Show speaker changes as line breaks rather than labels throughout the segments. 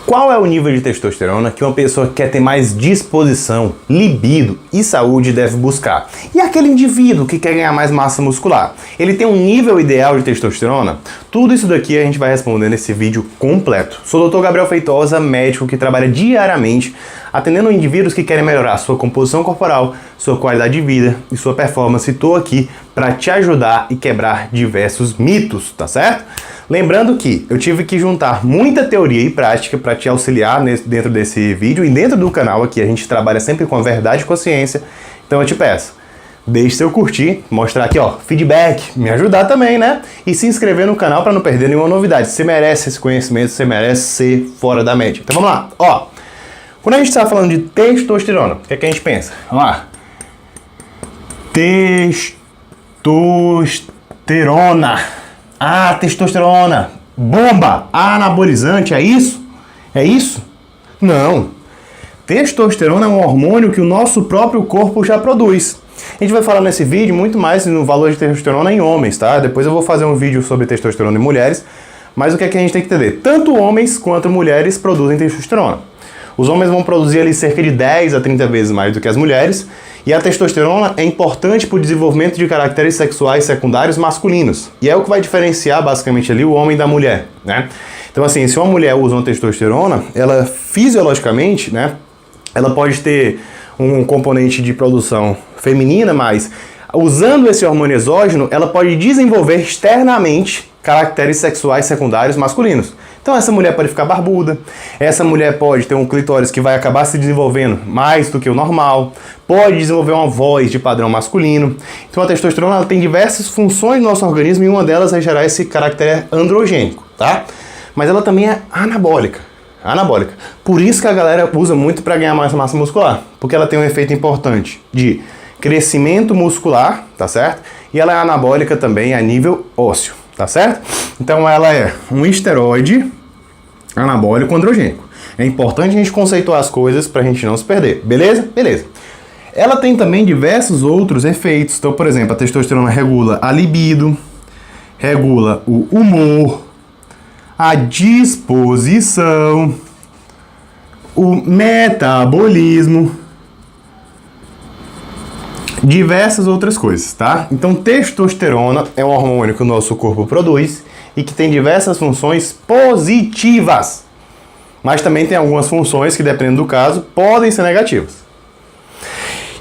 Qual é o nível de testosterona que uma pessoa que quer ter mais disposição, libido e saúde deve buscar? E aquele indivíduo que quer ganhar mais massa muscular? Ele tem um nível ideal de testosterona? Tudo isso daqui a gente vai responder nesse vídeo completo. Sou o Dr. Gabriel Feitosa, médico que trabalha diariamente atendendo indivíduos que querem melhorar sua composição corporal, sua qualidade de vida e sua performance. Estou aqui para te ajudar e quebrar diversos mitos, tá certo? Lembrando que eu tive que juntar muita teoria e prática para te auxiliar dentro desse vídeo e dentro do canal aqui a gente trabalha sempre com a verdade e com a ciência. Então eu te peço, deixe seu curtir, mostrar aqui ó, feedback, me ajudar também, né? E se inscrever no canal para não perder nenhuma novidade. Você merece esse conhecimento, você merece ser fora da média. Então vamos lá, ó. Quando a gente está falando de testosterona, o que é que a gente pensa? Vamos lá. Testosterona. Ah, testosterona. Bomba. Anabolizante, é isso? É isso? Não. Testosterona é um hormônio que o nosso próprio corpo já produz. A gente vai falar nesse vídeo muito mais no valor de testosterona em homens, tá? Depois eu vou fazer um vídeo sobre testosterona em mulheres. Mas o que é que a gente tem que entender? Tanto homens quanto mulheres produzem testosterona. Os homens vão produzir ali cerca de 10 a 30 vezes mais do que as mulheres, e a testosterona é importante para o desenvolvimento de caracteres sexuais secundários masculinos. E é o que vai diferenciar basicamente ali o homem da mulher, né? Então assim, se uma mulher usa uma testosterona, ela fisiologicamente, né, ela pode ter um componente de produção feminina, mas usando esse hormônio exógeno, ela pode desenvolver externamente caracteres sexuais secundários masculinos. Então essa mulher pode ficar barbuda, essa mulher pode ter um clitóris que vai acabar se desenvolvendo mais do que o normal, pode desenvolver uma voz de padrão masculino. Então a testosterona ela tem diversas funções no nosso organismo e uma delas é gerar esse caráter androgênico, tá? Mas ela também é anabólica. Anabólica. Por isso que a galera usa muito para ganhar mais massa muscular, porque ela tem um efeito importante de crescimento muscular, tá certo? E ela é anabólica também a nível ósseo, tá certo? Então ela é um esteroide anabólico androgênico. É importante a gente conceituar as coisas pra gente não se perder, beleza? Beleza. Ela tem também diversos outros efeitos. Então, por exemplo, a testosterona regula a libido, regula o humor, a disposição, o metabolismo, diversas outras coisas, tá? Então, testosterona é um hormônio que o nosso corpo produz e que tem diversas funções positivas. Mas também tem algumas funções que, dependendo do caso, podem ser negativas.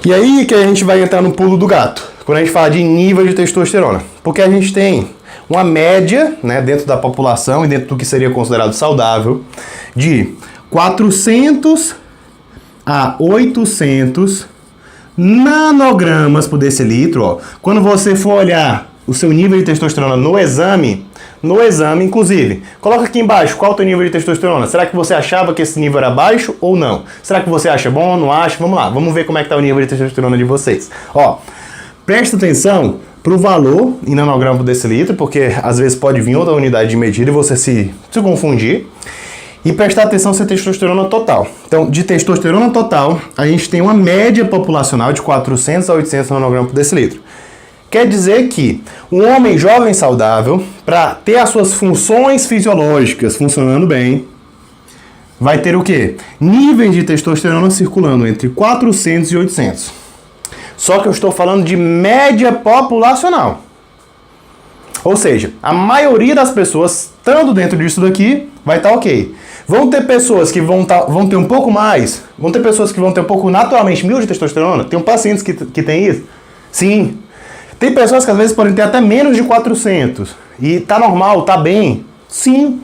E aí que a gente vai entrar no pulo do gato, quando a gente fala de nível de testosterona. Porque a gente tem uma média, né, dentro da população e dentro do que seria considerado saudável, de 400 a 800 nanogramas por decilitro. Ó. Quando você for olhar o seu nível de testosterona no exame, inclusive, coloca aqui embaixo qual é o teu nível de testosterona. Será que você achava que esse nível era baixo ou não? Será que você acha bom, não acha? Vamos lá, vamos ver como é que está o nível de testosterona de vocês. Ó, presta atenção para o valor em nanograma por decilitro, porque às vezes pode vir outra unidade de medida e você se confundir. E prestar atenção se é testosterona total. Então, de testosterona total, a gente tem uma média populacional de 400 a 800 nanogramas por decilitro. Quer dizer que um homem jovem saudável, para ter as suas funções fisiológicas funcionando bem, vai ter o quê? Níveis de testosterona circulando entre 400 e 800. Só que eu estou falando de média populacional. Ou seja, a maioria das pessoas, estando dentro disso daqui, vai estar ok. Vão ter pessoas que vão ter um pouco mais, vão ter pessoas que vão ter um pouco naturalmente 1000 de testosterona. Tem pacientes que tem isso? Sim. Tem pessoas que às vezes podem ter até menos de 400. E tá normal, tá bem? Sim.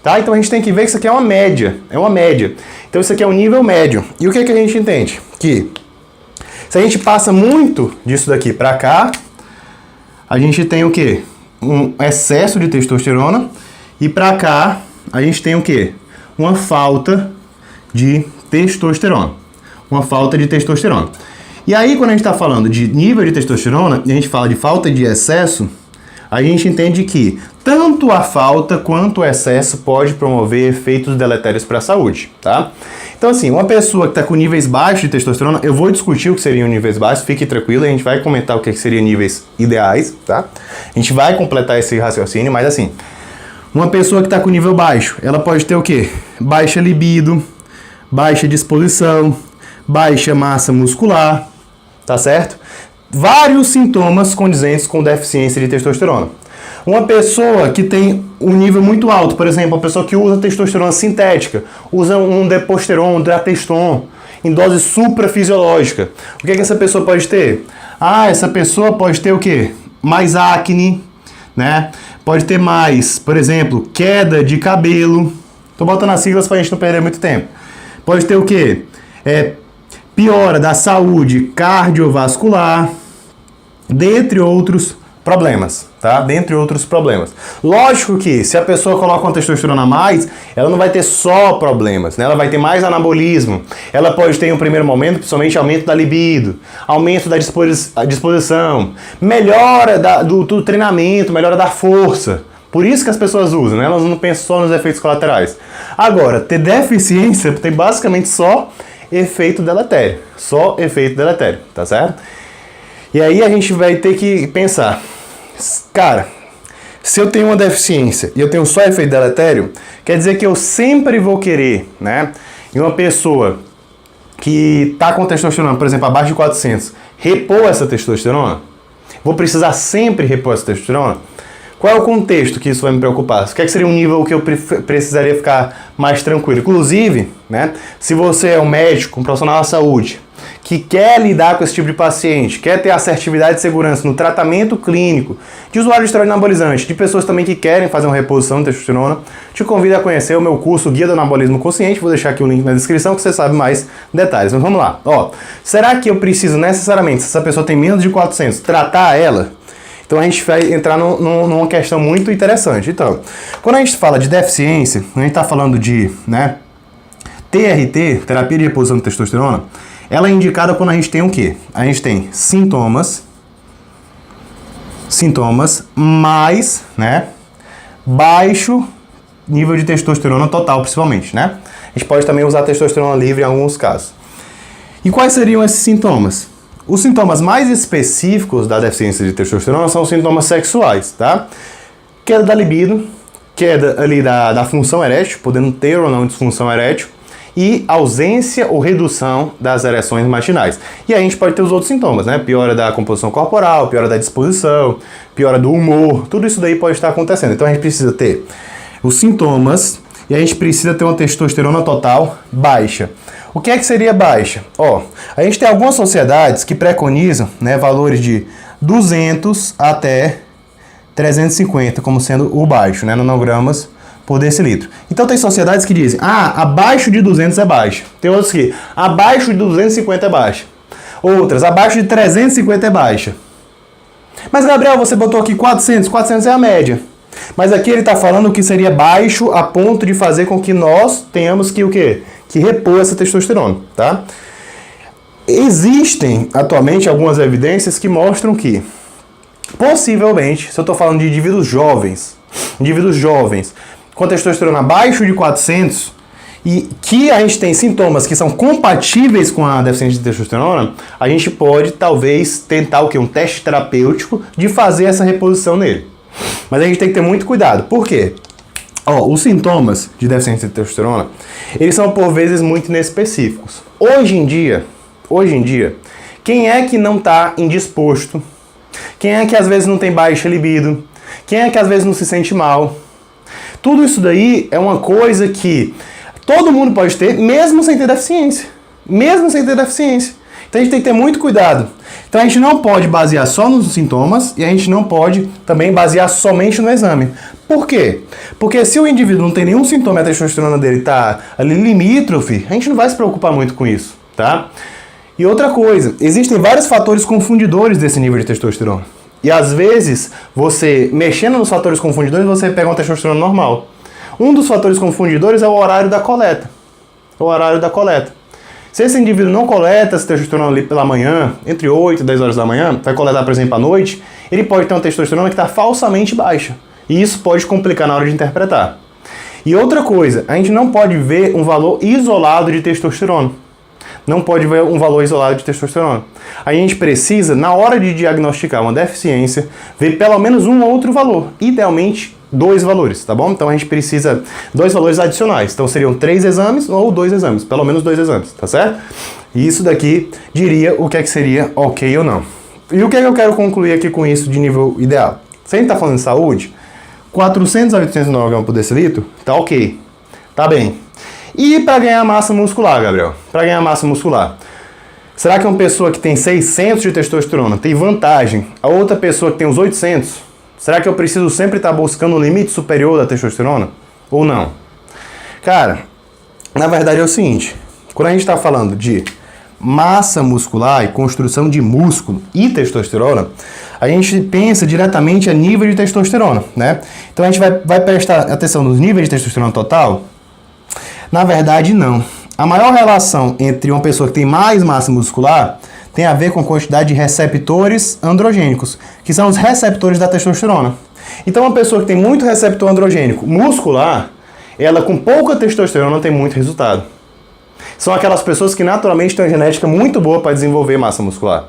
Tá? Então a gente tem que ver que isso aqui é uma média. É uma média. Então isso aqui é um nível médio. E o que é que a gente entende? Que se a gente passa muito disso daqui pra cá, a gente tem o quê? Um excesso de testosterona. E pra cá, a gente tem o quê? Uma falta de testosterona. Uma falta de testosterona. E aí, quando a gente está falando de nível de testosterona, e a gente fala de falta de excesso, a gente entende que tanto a falta quanto o excesso pode promover efeitos deletérios para a saúde, tá? Então, assim, uma pessoa que está com níveis baixos de testosterona, eu vou discutir o que seriam níveis baixos, fique tranquilo, a gente vai comentar o que seriam níveis ideais, tá? A gente vai completar esse raciocínio, mas assim, uma pessoa que está com nível baixo, ela pode ter o quê? baixa libido, baixa disposição, baixa massa muscular, tá certo? Vários sintomas condizentes com deficiência de testosterona. Uma pessoa que tem um nível muito alto, por exemplo, uma pessoa que usa testosterona sintética, usa um deposteron, um Drapeston, em dose suprafisiológica. O que é que essa pessoa pode ter? Essa pessoa pode ter o quê? Mais acne, né? Pode ter mais, por exemplo, queda de cabelo. Tô botando as siglas pra gente não perder muito tempo. Pode ter o quê? Piora da saúde cardiovascular, dentre outros problemas, tá? Dentre outros problemas. Lógico que se a pessoa coloca uma testosterona a mais, ela não vai ter só problemas, né? Ela vai ter mais anabolismo. Ela pode ter em um primeiro momento, principalmente, aumento da libido, aumento da disposição, melhora do treinamento, melhora da força. Por isso que as pessoas usam, né? Elas não pensam só nos efeitos colaterais. Agora, ter deficiência tem basicamente só efeito deletério. Só efeito deletério, tá certo? E aí a gente vai ter que pensar, cara, se eu tenho uma deficiência e eu tenho só efeito deletério, quer dizer que eu sempre vou querer, né, em uma pessoa que está com testosterona, por exemplo, abaixo de 400, repor essa testosterona? Vou precisar sempre repor essa testosterona? Qual é o contexto que isso vai me preocupar? O que seria um nível que eu precisaria ficar mais tranquilo? Inclusive, né, se você é um médico, um profissional da saúde, que quer lidar com esse tipo de paciente, quer ter assertividade e segurança no tratamento clínico de usuário de esteroide anabolizante, de pessoas também que querem fazer uma reposição de testosterona, te convido a conhecer o meu curso Guia do Anabolismo Consciente, vou deixar aqui o link na descrição que você sabe mais detalhes. Mas vamos lá. Será que eu preciso necessariamente, se essa pessoa tem menos de 400, tratar ela? Então a gente vai entrar numa questão muito interessante. Então, quando a gente fala de deficiência, a gente está falando de, né, TRT, terapia de reposição de testosterona, ela é indicada quando a gente tem o quê? A gente tem sintomas mais, né, baixo nível de testosterona total, principalmente, né? A gente pode também usar testosterona livre em alguns casos. E quais seriam esses sintomas? Os sintomas mais específicos da deficiência de testosterona são os sintomas sexuais, tá? Queda da libido, queda ali da função erétil, podendo ter ou não disfunção erétil, e ausência ou redução das ereções matinais. E aí a gente pode ter os outros sintomas, né? Piora da composição corporal, piora da disposição, piora do humor, tudo isso daí pode estar acontecendo. Então a gente precisa ter os sintomas e a gente precisa ter uma testosterona total baixa. O que é que seria baixa? A gente tem algumas sociedades que preconizam, né, valores de 200 até 350 como sendo o baixo, né, nanogramas por decilitro. Então tem sociedades que dizem, abaixo de 200 é baixa. Tem outras que, abaixo de 250 é baixa. Outras, abaixo de 350 é baixa. Mas Gabriel, você botou aqui 400 é a média. Mas aqui ele está falando que seria baixo a ponto de fazer com que nós tenhamos que o quê? Que repor essa testosterona, tá? Existem atualmente algumas evidências que mostram que, possivelmente, se eu estou falando de indivíduos jovens com testosterona abaixo de 400 e que a gente tem sintomas que são compatíveis com a deficiência de testosterona, a gente pode talvez tentar o quê? Um teste terapêutico de fazer essa reposição nele. Mas a gente tem que ter muito cuidado. Por quê? Os sintomas de deficiência de testosterona, eles são por vezes muito inespecíficos. Hoje em dia, quem é que não está indisposto? Quem é que às vezes não tem baixa libido? Quem é que às vezes não se sente mal? Tudo isso daí é uma coisa que todo mundo pode ter, mesmo sem ter deficiência. Então a gente tem que ter muito cuidado. Então a gente não pode basear só nos sintomas e a gente não pode também basear somente no exame. Por quê? Porque se o indivíduo não tem nenhum sintoma e a testosterona dele está ali limítrofe, a gente não vai se preocupar muito com isso, tá? E outra coisa, existem vários fatores confundidores desse nível de testosterona. E às vezes, você mexendo nos fatores confundidores, você pega uma testosterona normal. Um dos fatores confundidores é o horário da coleta. Se esse indivíduo não coleta essa testosterona ali pela manhã, entre 8 e 10 horas da manhã, vai coletar, por exemplo, à noite, ele pode ter uma testosterona que está falsamente baixa. E isso pode complicar na hora de interpretar. E outra coisa, a gente não pode ver um valor isolado de testosterona. A gente precisa, na hora de diagnosticar uma deficiência, ver pelo menos um outro valor. Idealmente, dois valores, tá bom? Então a gente precisa dois valores adicionais. Então seriam 3 exames ou 2 exames, pelo menos 2 exames, tá certo? E isso daqui diria o que é que seria ok ou não. E o que é que eu quero concluir aqui com isso de nível ideal? Se a gente tá falando de saúde, 400 a 809 gramas por decilitro, tá ok, tá bem. E para ganhar massa muscular, Gabriel? Para ganhar massa muscular, será que uma pessoa que tem 600 de testosterona tem vantagem a outra pessoa que tem os 800? Será que eu preciso sempre estar buscando um limite superior da testosterona? Ou não? Cara, na verdade é o seguinte, quando a gente está falando de massa muscular e construção de músculo e testosterona, a gente pensa diretamente a nível de testosterona, né? Então a gente vai prestar atenção nos níveis de testosterona total? Na verdade, não. A maior relação entre uma pessoa que tem mais massa muscular tem a ver com a quantidade de receptores androgênicos, que são os receptores da testosterona. Então uma pessoa que tem muito receptor androgênico muscular, ela com pouca testosterona tem muito resultado. São aquelas pessoas que naturalmente têm uma genética muito boa para desenvolver massa muscular.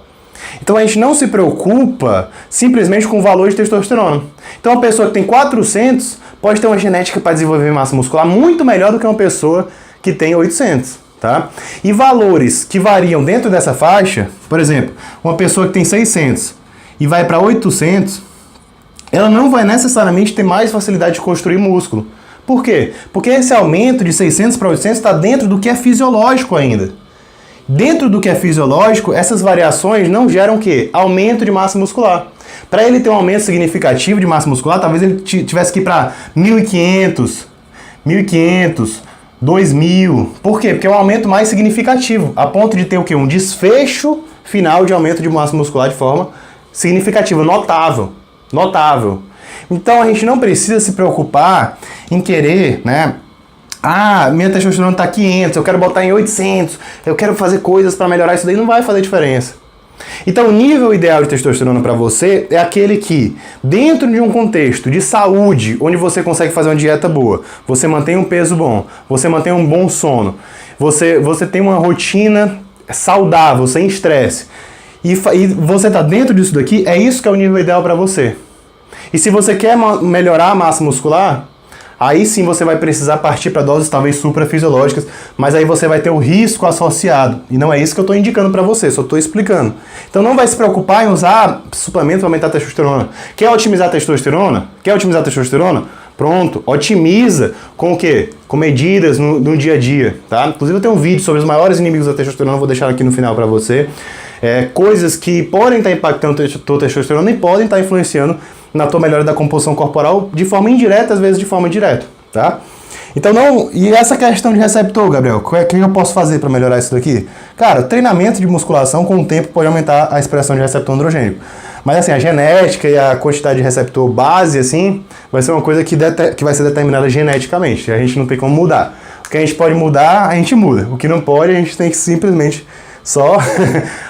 Então a gente não se preocupa simplesmente com o valor de testosterona. Então uma pessoa que tem 400 pode ter uma genética para desenvolver massa muscular muito melhor do que uma pessoa que tem 800, tá? E valores que variam dentro dessa faixa, por exemplo, uma pessoa que tem 600 e vai para 800, ela não vai necessariamente ter mais facilidade de construir músculo. Por quê? Porque esse aumento de 600 para 800 está dentro do que é fisiológico ainda. Dentro do que é fisiológico, essas variações não geram o quê? Aumento de massa muscular. Para ele ter um aumento significativo de massa muscular, talvez ele tivesse que ir para 1.500, 2.000. Por quê? Porque é um aumento mais significativo, a ponto de ter o quê? Um desfecho final de aumento de massa muscular de forma significativa, notável. Então a gente não precisa se preocupar em querer, né? Ah, minha testosterona está 500, eu quero botar em 800, eu quero fazer coisas para melhorar isso daí, não vai fazer diferença. Então o nível ideal de testosterona para você é aquele que, dentro de um contexto de saúde, onde você consegue fazer uma dieta boa, você mantém um peso bom, você mantém um bom sono, você tem uma rotina saudável, sem estresse, e você está dentro disso daqui, é isso que é o nível ideal para você. E se você quer melhorar a massa muscular, aí sim você vai precisar partir para doses talvez suprafisiológicas, mas aí você vai ter o risco associado. E não é isso que eu estou indicando para você, só estou explicando. Então não vai se preocupar em usar suplemento para aumentar a testosterona. Quer otimizar a testosterona? Pronto, otimiza com o quê? Com medidas no dia a dia, tá? Inclusive eu tenho um vídeo sobre os maiores inimigos da testosterona, vou deixar aqui no final para você. Coisas que podem estar impactando a tua testosterona e podem estar influenciando na tua melhora da composição corporal de forma indireta, às vezes de forma direta, tá? Então e essa questão de receptor, Gabriel, o que eu posso fazer para melhorar isso daqui? Cara, treinamento de musculação com o tempo pode aumentar a expressão de receptor androgênico. Mas assim, a genética e a quantidade de receptor base, assim, vai ser uma coisa que vai ser determinada geneticamente, a gente não tem como mudar. O que a gente pode mudar, a gente muda. O que não pode, a gente tem que simplesmente só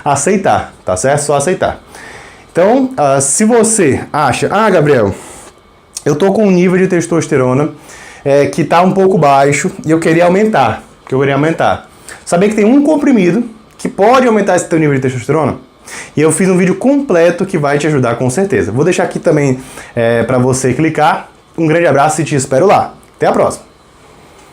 aceitar, tá certo? Só aceitar. Então, se você acha, Gabriel, eu tô com um nível de testosterona que tá um pouco baixo e eu queria aumentar, Saber que tem um comprimido que pode aumentar esse teu nível de testosterona, e eu fiz um vídeo completo que vai te ajudar com certeza. Vou deixar aqui também para você clicar. Um grande abraço e te espero lá. Até a próxima.